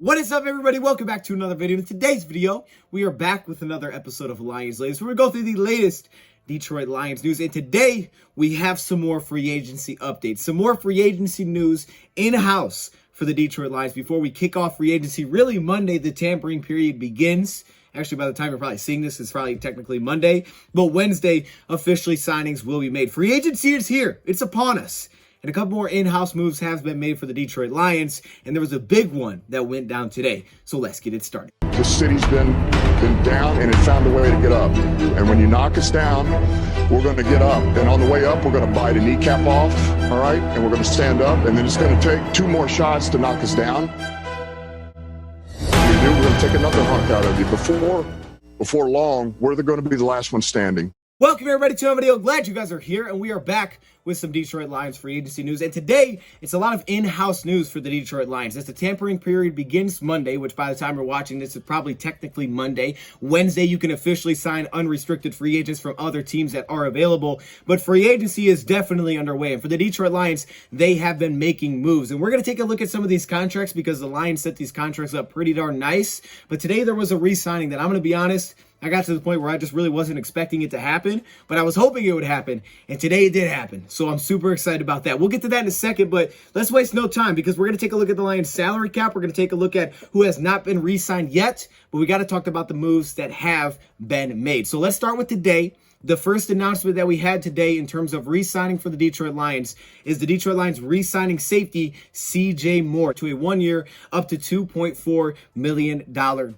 What is up, everybody? Welcome back to another video. In today's video, we are back with another episode of Lions Latest, where we go through the latest Detroit Lions news. And today, we have some more free agency updates, some more free agency news in-house for the Detroit Lions before we kick off free agency. Really, Monday, the tampering period begins. Actually, by the time you're probably seeing this, it's probably technically Monday. But Wednesday, officially signings will be made. Free agency is here. It's upon us. And a couple more in-house moves have been made for the Detroit Lions, and there was a big one that went down today. So let's get it started. The city's been down, and it found a way to get up. And when you knock us down, we're going to get up. And on the way up, we're going to bite a kneecap off, all right? And we're going to stand up, and then it's going to take two more shots to knock us down. We're going to take another hunk out of you. Before long, we're going to be the last one standing. Welcome, everybody, to another video. Glad you guys are here, and we are back with some Detroit Lions free agency news. And today, it's a lot of in-house news for the Detroit Lions. As the tampering period begins Monday, which by the time we're watching this is probably technically Monday. Wednesday, you can officially sign unrestricted free agents from other teams that are available. But free agency is definitely underway. And for the Detroit Lions, they have been making moves. And we're going to take a look at some of these contracts because the Lions set these contracts up pretty darn nice. But today, there was a re-signing that I'm going to be honest, I got to the point where I just really wasn't expecting it to happen, but I was hoping it would happen, and today it did happen. So I'm super excited about that. We'll get to that in a second, but let's waste no time because we're going to take a look at the Lions salary cap. We're going to take a look at who has not been re-signed yet, but we got to talk about the moves that have been made. So let's start with today. The first announcement that we had today in terms of re-signing for the Detroit Lions is the Detroit Lions re-signing safety C.J. Moore to a 1-year up to $2.4 million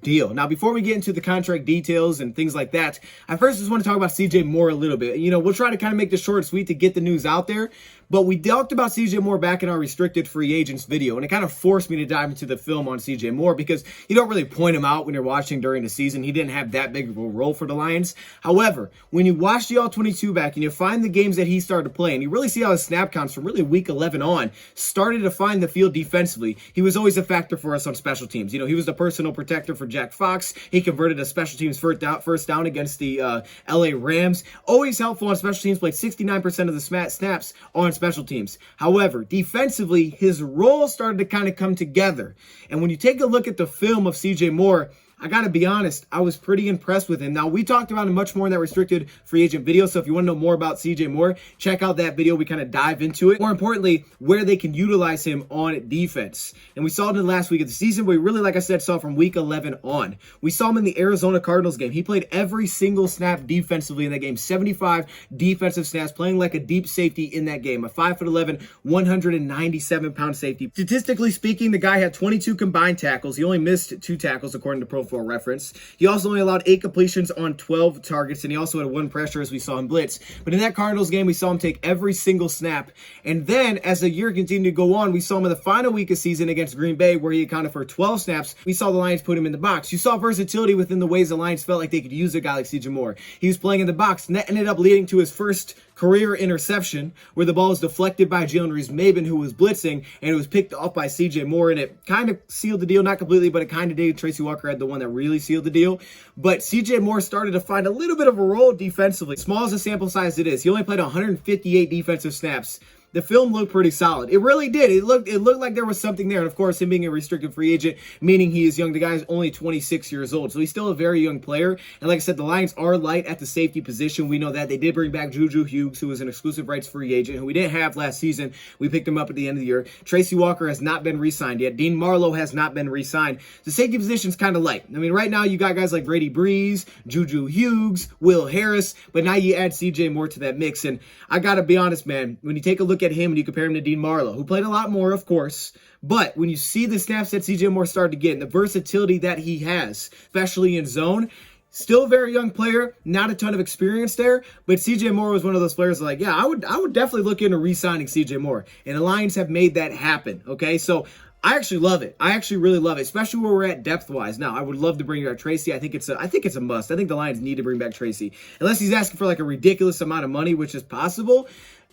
deal. Now, before we get into the contract details and things like that, I first just want to talk about C.J. Moore a little bit. You know, we'll try to kind of make this short and sweet to get the news out there. But we talked about C.J. Moore back in our restricted free agents video, and it kind of forced me to dive into the film on C.J. Moore because you don't really point him out when you're watching during the season. He didn't have that big of a role for the Lions. However, when you watch the All-22 back and you find the games that he started to play, and you really see how his snap counts from really week 11 on started to find the field defensively, he was always a factor for us on special teams. You know, he was the personal protector for Jack Fox. He converted a special teams first down against the L.A. Rams. Always helpful on special teams, played 69% of the snaps on special teams. However, defensively, his role started to kind of come together. And when you take a look at the film of C.J. Moore, I got to be honest, I was pretty impressed with him. Now, we talked about him much more in that restricted free agent video, so if you want to know more about C.J. Moore, check out that video. We kind of dive into it. More importantly, where they can utilize him on defense. And we saw it in the last week of the season, but we really, like I said, saw from week 11 on. We saw him in the Arizona Cardinals game. He played every single snap defensively in that game, 75 defensive snaps, playing like a deep safety in that game, a 5'11", 197-pound safety. Statistically speaking, the guy had 22 combined tackles. He only missed 2 tackles, according to Pro Football Reference. He also only allowed 8 completions on 12 targets, and he also had 1 pressure as we saw him blitz. But in that Cardinals game, we saw him take every single snap. And then, as the year continued to go on, we saw him in the final week of season against Green Bay, where he accounted for 12 snaps. We saw the Lions put him in the box. You saw versatility within the ways the Lions felt like they could use a guy like C.J. Moore. He was playing in the box, and that ended up leading to his first career interception, where the ball was deflected by Jalen Reeves-Maybin, who was blitzing, and it was picked off by C.J. Moore, and it kind of sealed the deal. Not completely, but it kind of did. Tracy Walker had the one that really sealed the deal. But C.J. Moore started to find a little bit of a role defensively. Small as the sample size it is, he only played 158 defensive snaps. The film looked pretty solid. It really did. It looked like there was something there. And of course, him being a restricted free agent, meaning he is young. The guy is only 26 years old. So he's still a very young player. And like I said, the Lions are light at the safety position. We know that. They did bring back Juju Hughes, who was an exclusive rights free agent, who we didn't have last season. We picked him up at the end of the year. Tracy Walker has not been re-signed yet. Dean Marlowe has not been re-signed. The safety position is kind of light. I mean, right now you got guys like Brady Breeze, Juju Hughes, Will Harris, but now you add C.J. Moore to that mix. And I got to be honest, man, when you take a look at him and you compare him to Dean Marlowe, who played a lot more, of course, but when you see the snaps that C.J. Moore started to get and the versatility that he has, especially in zone, still a very young player, not a ton of experience there, but C.J. Moore was one of those players like, yeah, I would definitely look into re-signing C.J. Moore, and the Lions have made that happen, okay? So I actually love it. I actually really love it, especially where we're at depth-wise. Now, I would love to bring back Tracy. I think it's a must. I think the Lions need to bring back Tracy. Unless he's asking for like a ridiculous amount of money, which is possible.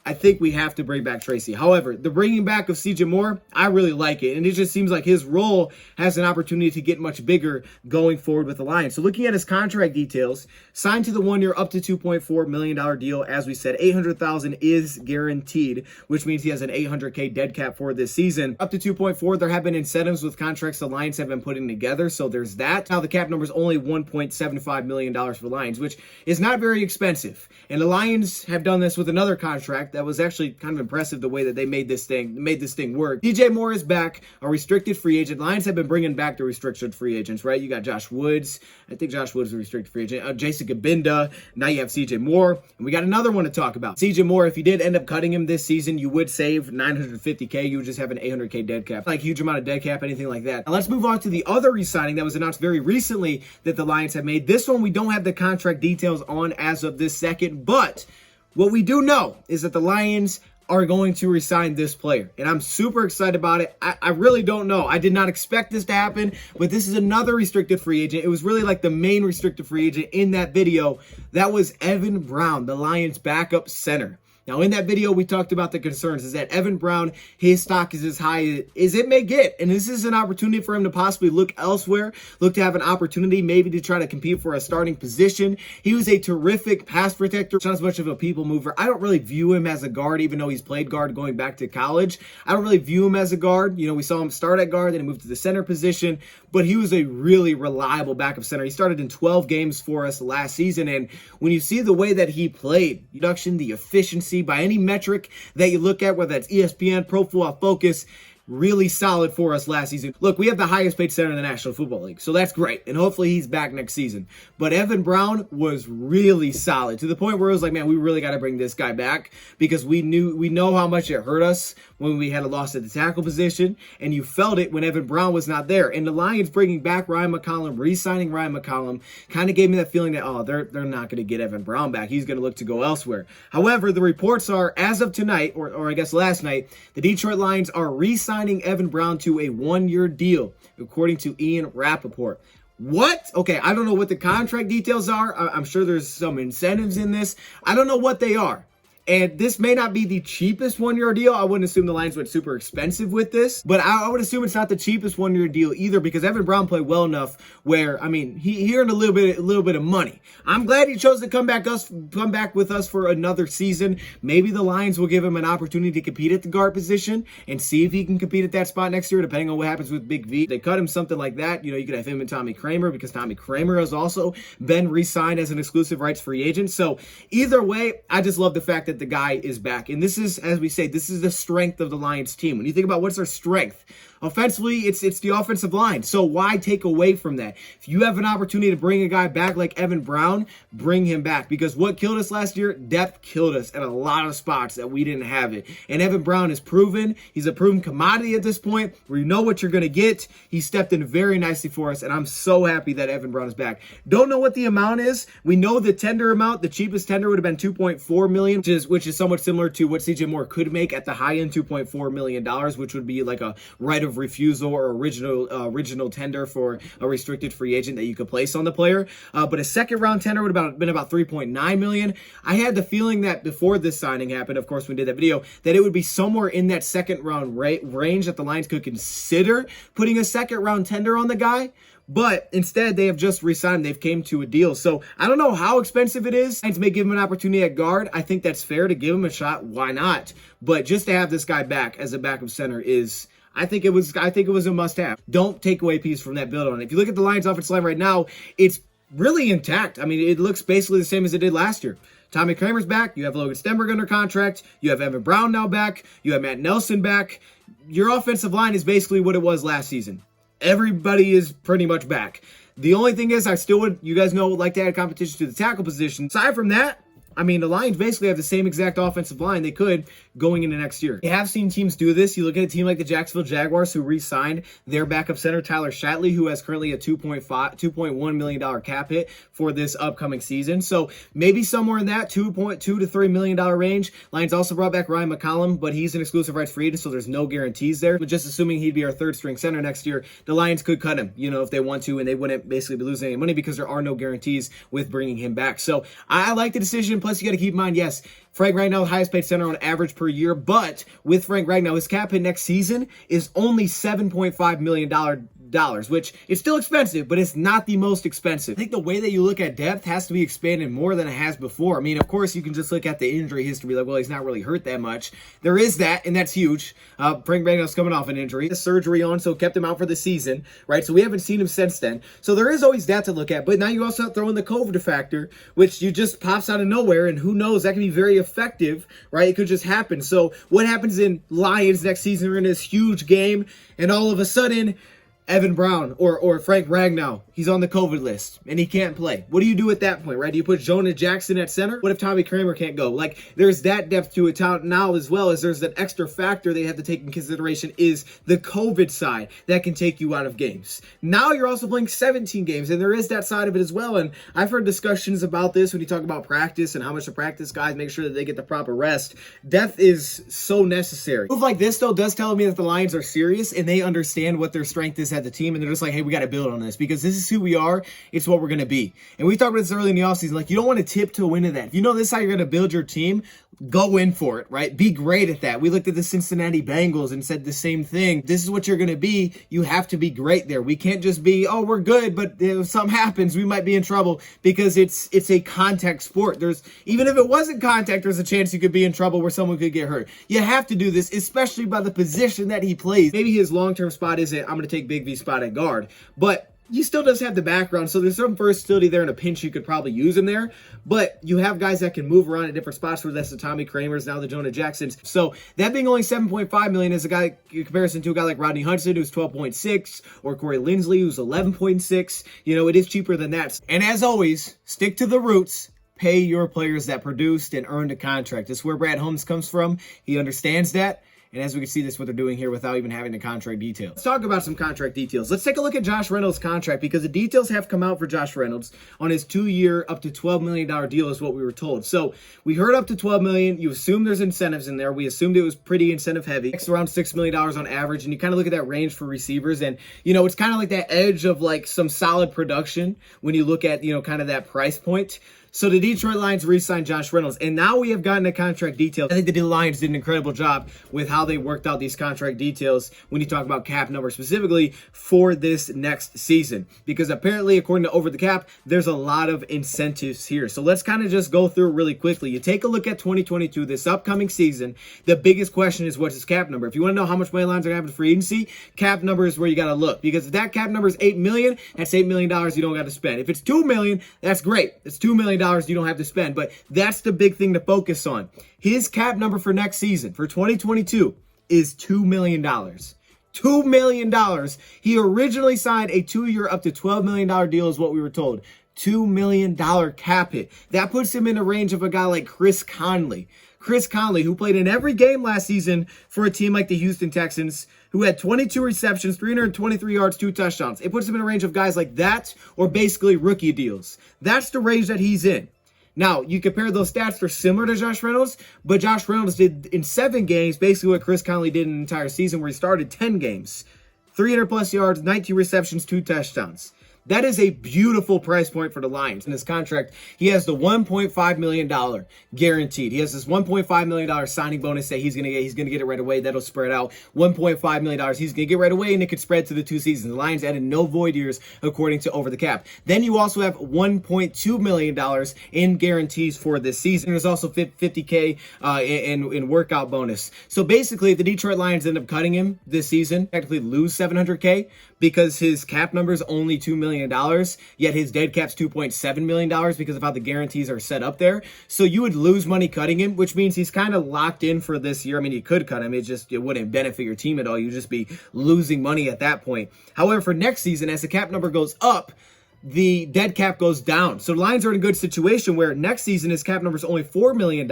I think we have to bring back Tracy. However, the bringing back of CJ Moore, I really like it. And it just seems like his role has an opportunity to get much bigger going forward with the Lions. So looking at his contract details, signed to the 1 year up to $2.4 million deal. As we said, $800,000 is guaranteed, which means he has an $800K dead cap for this season. Up to 2.4, there have been incentives with contracts the Lions have been putting together. So there's that. Now the cap number is only $1.75 million for the Lions, which is not very expensive. And the Lions have done this with another contract that was actually kind of impressive the way that they made this thing work. DJ Moore is back, a restricted free agent. Lions have been bringing back the restricted free agents, right? You got Josh Woods. I think Josh Woods is a restricted free agent. Jason Gabinda. Now you have CJ Moore. And we got another one to talk about. CJ Moore, if you did end up cutting him this season, you would save $950K. You would just have an $800K dead cap. Like huge amount of dead cap, anything like that. Now let's move on to the other re-signing that was announced very recently that the Lions have made. This one we don't have the contract details on as of this second, but what we do know is that the Lions are going to resign this player, and I'm super excited about it. I really don't know. I did not expect this to happen, but this is another restricted free agent. It was really like the main restricted free agent in that video. That was Evan Brown, the Lions' backup center. Now, in that video, we talked about the concerns is that Evan Brown, his stock is as high as it may get. And this is an opportunity for him to possibly look elsewhere, look to have an opportunity maybe to try to compete for a starting position. He was a terrific pass protector, not as much of a people mover. I don't really view him as a guard, even though he's played guard going back to college. I don't really view him as a guard. You know, we saw him start at guard, then he moved to the center position, but he was a really reliable backup center. He started in 12 games for us last season. And when you see the way that he played, production, the efficiency, by any metric that you look at, whether that's ESPN, Pro Football Focus, really solid for us last season. Look, we have the highest paid center in the National Football League, so that's great, and hopefully he's back next season. But Evan Brown was really solid to the point where it was like, man, we really got to bring this guy back because we know how much it hurt us when we had a loss at the tackle position, and you felt it when Evan Brown was not there. And the Lions bringing back Ryan McCollum, re-signing Ryan McCollum, kind of gave me that feeling that, oh, they're not going to get Evan Brown back. He's going to look to go elsewhere. However, the reports are, as of tonight, or I guess last night, the Detroit Lions are re-signing Evan Brown to a 1-year deal, according to Ian Rappaport. What? Okay, I don't know what the contract details are. I'm sure there's some incentives in this. I don't know what they are. And this may not be the cheapest 1-year deal. I wouldn't assume the Lions went super expensive with this, but I would assume it's not the cheapest 1-year deal either because Evan Brown played well enough where, I mean, he earned a little bit of money. I'm glad he chose to come back with us for another season. Maybe the Lions will give him an opportunity to compete at the guard position and see if he can compete at that spot next year, depending on what happens with Big V. They cut him something like that. You know, you could have him and Tommy Kramer because Tommy Kramer has also been re-signed as an exclusive rights free agent. So either way, I just love the fact that the guy is back. And this is, as we say, this is the strength of the Lions team. When you think about what's their strength, offensively, it's the offensive line. So why take away from that? If you have an opportunity to bring a guy back like Evan Brown, bring him back. Because what killed us last year? Depth killed us at a lot of spots that we didn't have it. And Evan Brown is proven. He's a proven commodity at this point where you know what you're going to get. He stepped in very nicely for us, and I'm so happy that Evan Brown is back. Don't know what the amount is. We know the tender amount. The cheapest tender would have been $2.4 million, which is somewhat similar to what CJ Moore could make at the high end, $2.4 million, which would be like a right of refusal or original tender for a restricted free agent that you could place on the player. But a second round tender would have been about $3.9 million. I had the feeling that before this signing happened, of course, when we did that video, that it would be somewhere in that second round range that the Lions could consider putting a second round tender on the guy. But instead, they have just re-signed. They've came to a deal. So I don't know how expensive it is. Lions may give him an opportunity at guard. I think that's fair to give him a shot. Why not? But just to have this guy back as a backup center is, I think it was a must-have. Don't take away a piece from that build on it. If you look at the Lions offensive line right now, it's really intact. I mean, it looks basically the same as it did last year. Tommy Kramer's back. You have Logan Stenberg under contract. You have Evan Brown now back. You have Matt Nelson back. Your offensive line is basically what it was last season. Everybody is pretty much back. The only thing is, you guys know, would like to add competition to the tackle position. Aside from that, I mean, the Lions basically have the same exact offensive line they could going into next year. You have seen teams do this. You look at a team like the Jacksonville Jaguars, who re-signed their backup center, Tyler Shatley, who has currently a $2.1 million cap hit for this upcoming season. So maybe somewhere in that $2.2 to $3 million range. Lions also brought back Ryan McCollum, but he's an exclusive rights free agent, so there's no guarantees there. But just assuming he'd be our third string center next year, the Lions could cut him, if they want to, and they wouldn't basically be losing any money because there are no guarantees with bringing him back. So I like the decision plus you got to keep in mind, yes, Frank Ragnow, highest paid center on average per year, but with Frank Ragnow, his cap hit next season is only $7.5 million, which is still expensive, but it's not the most expensive. I think the way that you look at depth has to be expanded more than it has before. I mean, of course, you can just look at the injury history, like, well, he's not really hurt that much. There is that, and that's huge. Frank Ragnow's coming off an injury, the surgery on, so kept him out for the season, right? So we haven't seen him since then. So there is always that to look at, but now you also have to throw in the COVID factor, which you just pops out of nowhere, and who knows, that can be very effective, right? It could just happen. So what happens in Lions next season? We're in this huge game, and all of a sudden, Evan Brown or Frank Ragnow, he's on the COVID list and he can't play. What do you do at that point, right? Do you put Jonah Jackson at center? What if Tommy Kramer can't go? Like, there's that depth to it now, as well as there's that extra factor they have to take in consideration is the COVID side that can take you out of games. Now you're also playing 17 games, and there is that side of it as well. And I've heard discussions about this when you talk about practice and how much to practice guys, make sure that they get the proper rest. Depth is so necessary. A move like this, though, does tell me that the Lions are serious and they understand what their strength is at the team, and they're just like, hey, we got to build on this because this is who we are. It's what we're going to be. And we talked about this early in the offseason. Like, you don't want to tiptoe into that. If you know this is how you're going to build your team, go in for it, right? Be great at that. We looked at the Cincinnati Bengals and said the same thing. This is what you're going to be. You have to be great there. We can't just be, oh, we're good, but if something happens, we might be in trouble, because it's a contact sport. Even if it wasn't contact, there's a chance you could be in trouble where someone could get hurt. You have to do this, especially by the position that he plays. Maybe his long-term spot isn't, I'm going to take Big V spot at guard, but he still does have the background, so there's some versatility there. In a pinch, you could probably use him there, but you have guys that can move around at different spots, where that's the Tommy Kramers, now the Jonah Jacksons. So that being only $7.5 million is a guy in comparison to a guy like Rodney Hudson, who's 12.6, or Corey Linsley, who's 11.6. You know, it is cheaper than that. And as always, stick to the roots. Pay your players that produced and earned a contract. That's where Brad Holmes comes from. He understands that. And as we can see, this is what they're doing here without even having the contract details. Let's talk about some contract details. Let's take a look at Josh Reynolds' contract, because the details have come out for Josh Reynolds on his 2-year, up to $12 million deal is what we were told. So we heard up to $12 million. You assume there's incentives in there. We assumed it was pretty incentive heavy. It's around $6 million on average. And you kind of look at that range for receivers. And, you know, it's kind of like that edge of like some solid production when you look at, you know, kind of that price point. So the Detroit Lions re-signed Josh Reynolds, and now we have gotten the contract details. I think the Lions did an incredible job with how they worked out these contract details when you talk about cap number specifically for this next season, because apparently, according to Over the Cap, there's a lot of incentives here. So let's kind of just go through it really quickly. You take a look at 2022, this upcoming season. The biggest question is, what's his cap number? If you want to know how much money Lions are going to have in free agency, cap number is where you got to look, because if that cap number is $8 million, that's $8 million you don't got to spend. If it's $2 million, that's great. It's $2 million you don't have to spend, but that's the big thing to focus on. His cap number for next season, for 2022, is $2 million. $2 million. He originally signed a 2-year, up to $12 million deal is what we were told. $2 million cap hit. That puts him in the range of a guy like Chris Conley. Chris Conley, who played in every game last season for a team like the Houston Texans, who had 22 receptions, 323 yards, 2 touchdowns. It puts him in a range of guys like that, or basically rookie deals. That's the range that he's in. Now, you compare those stats, they're similar to Josh Reynolds, but Josh Reynolds did in 7 games basically what Chris Conley did in an entire season, where he started 10 games. 300-plus yards, 19 receptions, 2 touchdowns. That is a beautiful price point for the Lions. In his contract, he has the $1.5 million guaranteed. He has this $1.5 million signing bonus that he's gonna get. He's gonna get it right away. That'll spread out. $1.5 million he's gonna get right away, and it could spread to the 2 seasons. The Lions added no void years according to Over the Cap. Then you also have $1.2 million in guarantees for this season. There's also $50K in workout bonus. So basically, if the Detroit Lions end up cutting him this season, technically lose $700K, because his cap number is only $2 million, yet his dead cap's $2.7 million because of how the guarantees are set up there. So you would lose money cutting him, which means he's kind of locked in for this year. I mean, you could cut him. It wouldn't benefit your team at all. You'd just be losing money at that point. However, for next season, as the cap number goes up, the dead cap goes down. So the Lions are in a good situation where next season his cap number is only $4 million.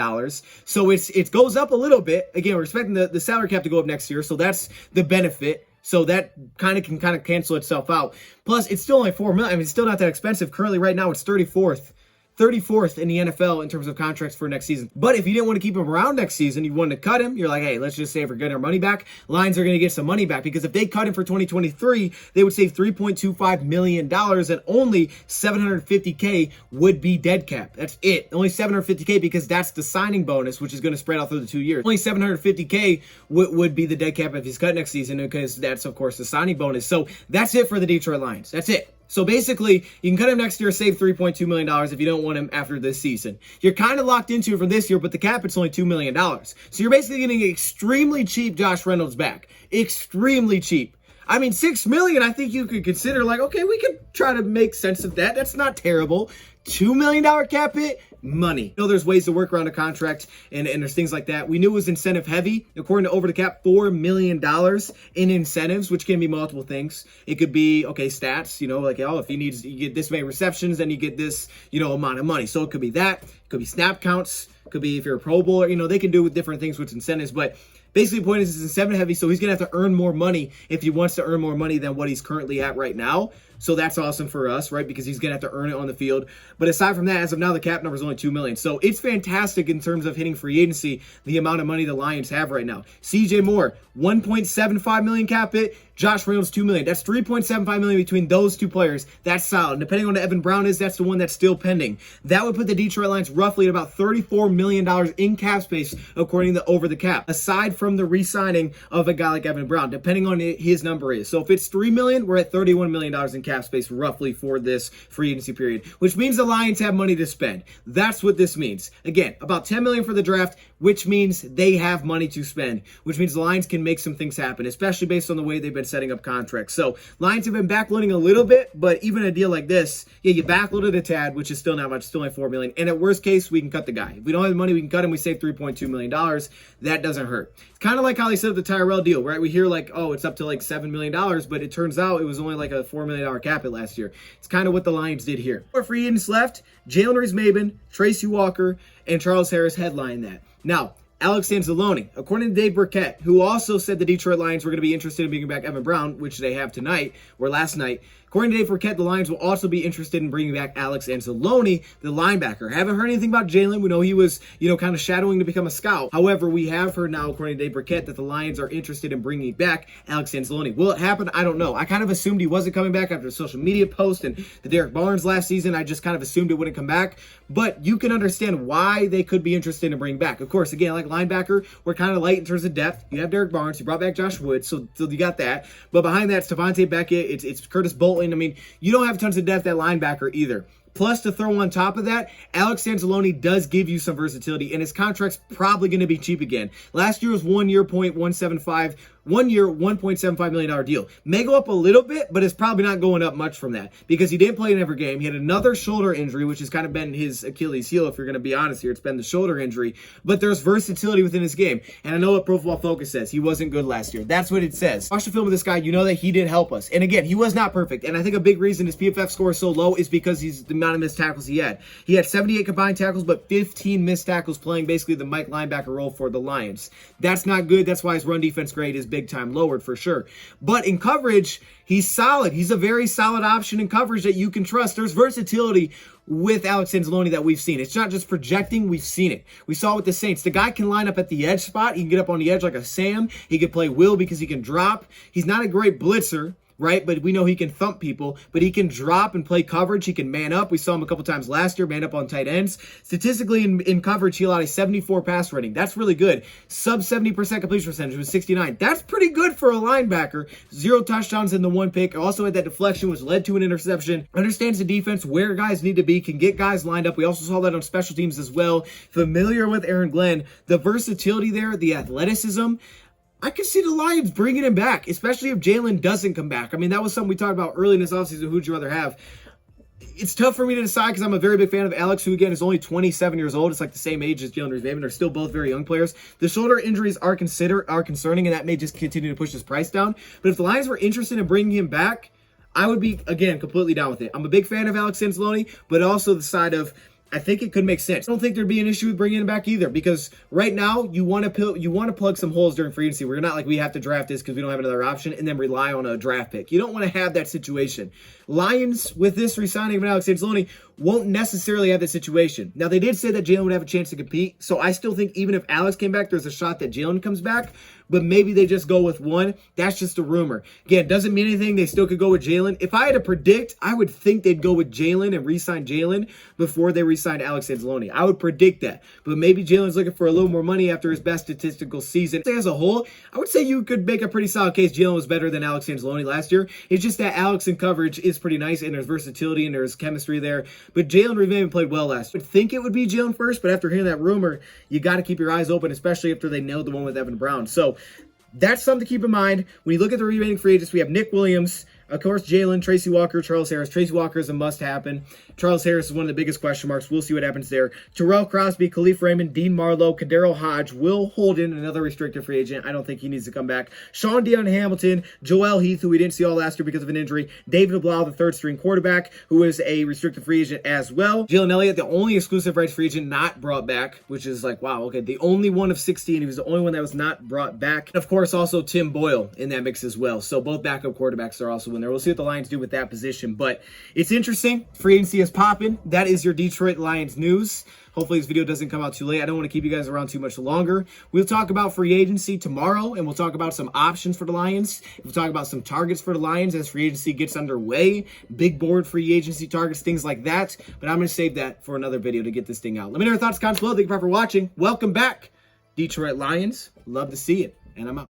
So it goes up a little bit. Again, we're expecting the salary cap to go up next year. So that's the benefit. So that can cancel itself out. Plus, it's still only $4 million. I mean, it's still not that expensive. Currently, right now, it's 34th 34th in the NFL in terms of contracts for next season. But if you didn't want to keep him around next season, you wanted to cut him, you're like, hey, let's just save for getting our money back. Lions are going to get some money back, because if they cut him for 2023, they would save $3.25 million, and only $750K would be dead cap. That's it. Only $750K, because that's the signing bonus, which is going to spread out through the 2 years. Only $750K would be the dead cap if he's cut next season, because that's, of course, the signing bonus. So that's it for the Detroit Lions. That's it. So basically, you can cut him next year, save $3.2 million if you don't want him after this season. You're kind of locked into it for this year, but the cap, it's only $2 million. So you're basically getting extremely cheap Josh Reynolds back. Extremely cheap. I mean, $6 million, I think you could consider, like, okay, we could try to make sense of that. That's not terrible. $2 million cap hit, money. You know, there's ways to work around a contract, and there's things like that. We knew it was incentive heavy. According to Over the Cap, $4 million in incentives, which can be multiple things. It could be, okay, stats, you know, like, oh, if you get this many receptions, then you get this, you know, amount of money. So it could be that. It could be snap counts. It could be if you're a Pro Bowler, you know, they can do with different things with incentives, but basically the point is it's incentive heavy, so he's going to have to earn more money if he wants to earn more money than what he's currently at right now. So that's awesome for us, right? Because he's going to have to earn it on the field. But aside from that, as of now, the cap number is only $2 million. So it's fantastic in terms of hitting free agency, the amount of money the Lions have right now. CJ Moore, $1.75 million cap hit. Josh Reynolds, $2 million. That's $3.75 million between those two players. That's solid. And depending on what Evan Brown is, that's the one that's still pending. That would put the Detroit Lions roughly at about $34 million in cap space, according to Over the Cap, aside from the re-signing of a guy like Evan Brown, depending on what his number is. So if it's $3 million, we're at $31 million in cap space roughly for this free agency period, which means the Lions have money to spend. That's what this means. Again, about $10 million for the draft, which means they have money to spend, which means the Lions can make some things happen, especially based on the way they've been setting up contracts. So Lions have been backloading a little bit, but even a deal like this, yeah, you backloaded a tad, which is still not much, still only $4 million. And at worst case, we can cut the guy. If we don't have the money, we can cut him. We save $3.2 million. That doesn't hurt. It's kind of like how they set up the Tyrell deal, right? We hear like, oh, it's up to like $7 million, but it turns out it was only like a $4 million cap hit last year. It's kind of what the Lions did here. Our free agents left, Jalen Reeves-Maybin, Tracy Walker, and Charles Harris headline that. Now, Alex Anzalone, according to Dave Burkett, who also said the Detroit Lions were going to be interested in bringing back Evan Brown, which they have tonight, or last night. According to Dave Burkett, the Lions will also be interested in bringing back Alex Anzalone, the linebacker. Haven't heard anything about Jalen. We know he was, kind of shadowing to become a scout. However, we have heard now, according to Dave Burkett, that the Lions are interested in bringing back Alex Anzalone. Will it happen? I don't know. I kind of assumed he wasn't coming back after a social media post and the Derek Barnes last season. I just kind of assumed it wouldn't come back. But you can understand why they could be interested in bringing back. Of course, again, like linebacker, we're kind of light in terms of depth. You have Derek Barnes. You brought back Josh Woods, so you got that. But behind that, it's Devontae Beckett. It's Curtis Bolton. I mean, you don't have tons of depth at linebacker either. Plus, to throw on top of that, Alex Anzalone does give you some versatility, and his contract's probably going to be cheap again. Last year was 1 year, .175, 1 year, $1.75 million deal. May go up a little bit, but it's probably not going up much from that because he didn't play in every game. He had another shoulder injury, which has kind of been his Achilles heel, if you're going to be honest here. It's been the shoulder injury, but there's versatility within his game. And I know what Pro Football Focus says. He wasn't good last year. That's what it says. Watch the film of this guy. You know that he did help us. And again, he was not perfect. And I think a big reason his PFF score is so low is because he's the amount of missed tackles he had. He had 78 combined tackles, but 15 missed tackles playing basically the Mike linebacker role for the Lions. That's not good. That's why his run defense grade is big time lowered for sure. But in coverage, he's solid. He's a very solid option in coverage that you can trust. There's versatility with Alex Anzalone that we've seen. It's not just projecting. We've seen it. We saw it with the Saints. The guy can line up at the edge spot. He can get up on the edge like a Sam. He can play will because he can drop. He's not a great blitzer, right? But we know he can thump people, but he can drop and play coverage. He can man up. We saw him a couple times last year, man up on tight ends. Statistically, in coverage, he allowed a 74 pass rating. That's really good. Sub 70% completion percentage was 69. That's pretty good for a linebacker. 0 touchdowns in the 1 pick. Also had that deflection, which led to an interception. Understands the defense, where guys need to be, can get guys lined up. We also saw that on special teams as well. Familiar with Aaron Glenn. The versatility there, the athleticism. I could see the Lions bringing him back, especially if Jalen doesn't come back. I mean, that was something we talked about early in this offseason. Who'd you rather have? It's tough for me to decide because I'm a very big fan of Alex, who, again, is only 27 years old. It's like the same age as Jalen Reeves-Maybin. They're still both very young players. The shoulder injuries are concerning, and that may just continue to push his price down. But if the Lions were interested in bringing him back, I would be, again, completely down with it. I'm a big fan of Alex Anzalone, but also the side of I think it could make sense. I don't think there'd be an issue with bringing him back either, because right now you want to plug some holes during free agency. We're not like we have to draft this because we don't have another option and then rely on a draft pick. You don't want to have that situation. Lions, with this re-signing of Alex Anzalone, won't necessarily have that situation. Now, they did say that Jalen would have a chance to compete, so I still think even if Alex came back, there's a shot that Jalen comes back, but maybe they just go with one. That's just a rumor. Again, doesn't mean anything. They still could go with Jalen. If I had to predict, I would think they'd go with Jalen and re-sign Jalen before they re-signed Alex Anzalone. I would predict that, but maybe Jalen's looking for a little more money after his best statistical season. As a whole, I would say you could make a pretty solid case Jalen was better than Alex Anzalone last year. It's just that Alex in coverage is pretty nice, and there's versatility and there's chemistry there, but Jalen Remain played well last year. I would think it would be Jalen first, but after hearing that rumor, you got to keep your eyes open, especially after they nailed the one with Evan Brown. So that's something to keep in mind. When you look at the remaining free agents, we have Nick Williams, of course, Jalen, Tracy Walker, Charles Harris. Tracy Walker is a must happen. Charles Harris is one of the biggest question marks. We'll see what happens there. Terrell Crosby, Khalif Raymond, Dean Marlowe, Kadero Hodge, Will Holden, another restricted free agent. I don't think he needs to come back. Sean Dion Hamilton, Joel Heath, who we didn't see all last year because of an injury. David Blau, the third string quarterback, who is a restricted free agent as well. Jalen Elliott, the only exclusive rights free agent not brought back, which is like, wow, okay, the only one of 16. He was the only one that was not brought back. And of course, also Tim Boyle in that mix as well. So both backup quarterbacks are also in there. We'll see what the Lions do with that position, but it's interesting. Free agency is popping. That is your Detroit Lions news. Hopefully this video doesn't come out too late. I don't want to keep you guys around too much longer. We'll talk about free agency tomorrow, and we'll talk about some options for the Lions. We'll talk about some targets for the Lions as free agency gets underway. Big board free agency targets, things like that. But I'm going to save that for another video to get this thing out. Let me know your thoughts, comments below. Thank you for watching. Welcome back, Detroit Lions. Love to see it, and I'm out.